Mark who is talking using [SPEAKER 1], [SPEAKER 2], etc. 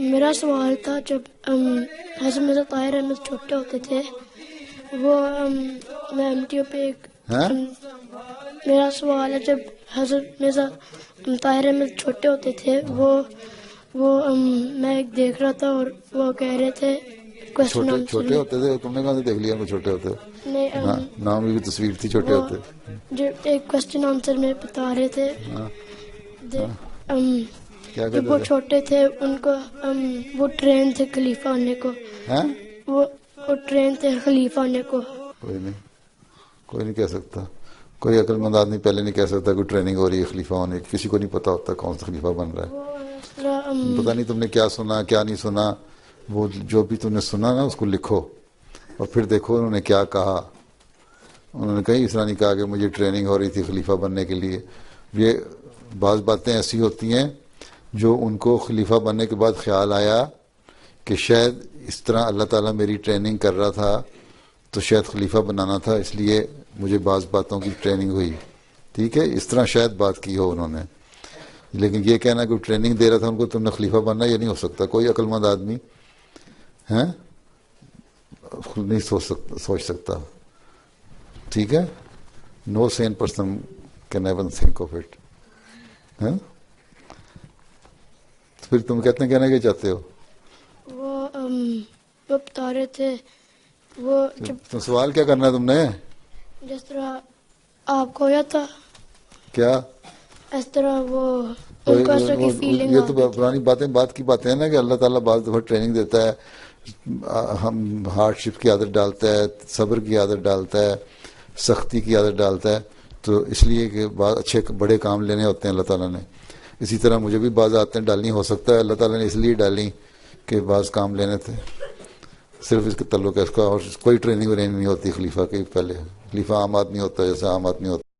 [SPEAKER 1] میرا سوال تھا جب حضرت مرزا طاہر احمد چھوٹے ہوتے تھے وہ میں ایم پہ ایک میرا سوال ہے جب حضرت مرزا طاہر احمد چھوٹے ہوتے تھے وہ میں ایک دیکھ رہا تھا اور وہ کہہ رہے تھے
[SPEAKER 2] چھوٹے ہوتے تھے. تم نے کہاں سے دیکھ لیا وہ چھوٹے ہوتے؟ نام کی بھی تصویر تھی چھوٹے ہوتے.
[SPEAKER 1] جو ایک کوشچن آنسر میں بتا رہے تھے جب وہ چھوٹے تھے ان کو وہ ٹرین تھے خلیفہ ہونے کو. وہ ٹرین تھے خلیفہ ہونے کو.
[SPEAKER 2] کوئی نہیں کہہ سکتا. کوئی عقل مند آدمی پہلے نہیں کہہ سکتا کوئی ٹریننگ ہو رہی ہے خلیفہ ہونے کی. کسی کو نہیں پتا ہوتا کون سا خلیفہ بن رہا ہے. پتہ نہیں تم نے کیا سنا کیا نہیں سنا. وہ جو بھی تم نے سنا نا اس کو لکھو اور پھر دیکھو انہوں نے کیا کہا. انہوں نے کہیں اس طرح نہیں کہا کہ مجھے ٹریننگ ہو رہی تھی خلیفہ بننے کے لیے. یہ بعض باتیں ایسی ہوتی ہیں جو ان کو خلیفہ بننے کے بعد خیال آیا کہ شاید اس طرح اللہ تعالیٰ میری ٹریننگ کر رہا تھا تو شاید خلیفہ بنانا تھا اس لیے مجھے بعض باتوں کی ٹریننگ ہوئی. ٹھیک ہے اس طرح شاید بات کی ہو انہوں نے. لیکن یہ کہنا کہ ٹریننگ دے رہا تھا ان کو تم نے خلیفہ بننا یہ نہیں ہو سکتا. کوئی عقل مند آدمی نہیں سوچ سکتا. ٹھیک ہے. No sane person can even think of it. پھر تم کہتے ہیں کہنا کیا چاہتے ہو؟
[SPEAKER 1] وہ بتا رہے تھے وہ
[SPEAKER 2] تو سوال کیا کرنا ہے تم نے؟
[SPEAKER 1] جس طرح آپ کھویا تھا
[SPEAKER 2] کیا
[SPEAKER 1] اس طرح وہ ان کو اس طرح کی فیلنگ.
[SPEAKER 2] یہ تو پرانی بات کی باتیں ہیں نا کہ اللہ تعالیٰ بعض دفعہ ٹریننگ دیتا ہے. ہم ہارڈ شپ کی عادت ڈالتا ہے صبر کی عادت ڈالتا ہے سختی کی عادت ڈالتا ہے تو اس لیے کہ بعض اچھے بڑے کام لینے ہوتے ہیں اللہ تعالیٰ نے. اسی طرح مجھے بھی بعض عادتیں ڈالنی ہو سکتا ہے اللہ تعالیٰ نے اس لیے ڈالی کہ بعض کام لینے تھے. صرف اس کے تعلق ہے اس کا اور کوئی ٹریننگ وریننگ نہیں ہوتی خلیفہ کے. پہلے خلیفہ عام آدمی ہوتا ہے جیسے عام آدمی ہوتا ہے.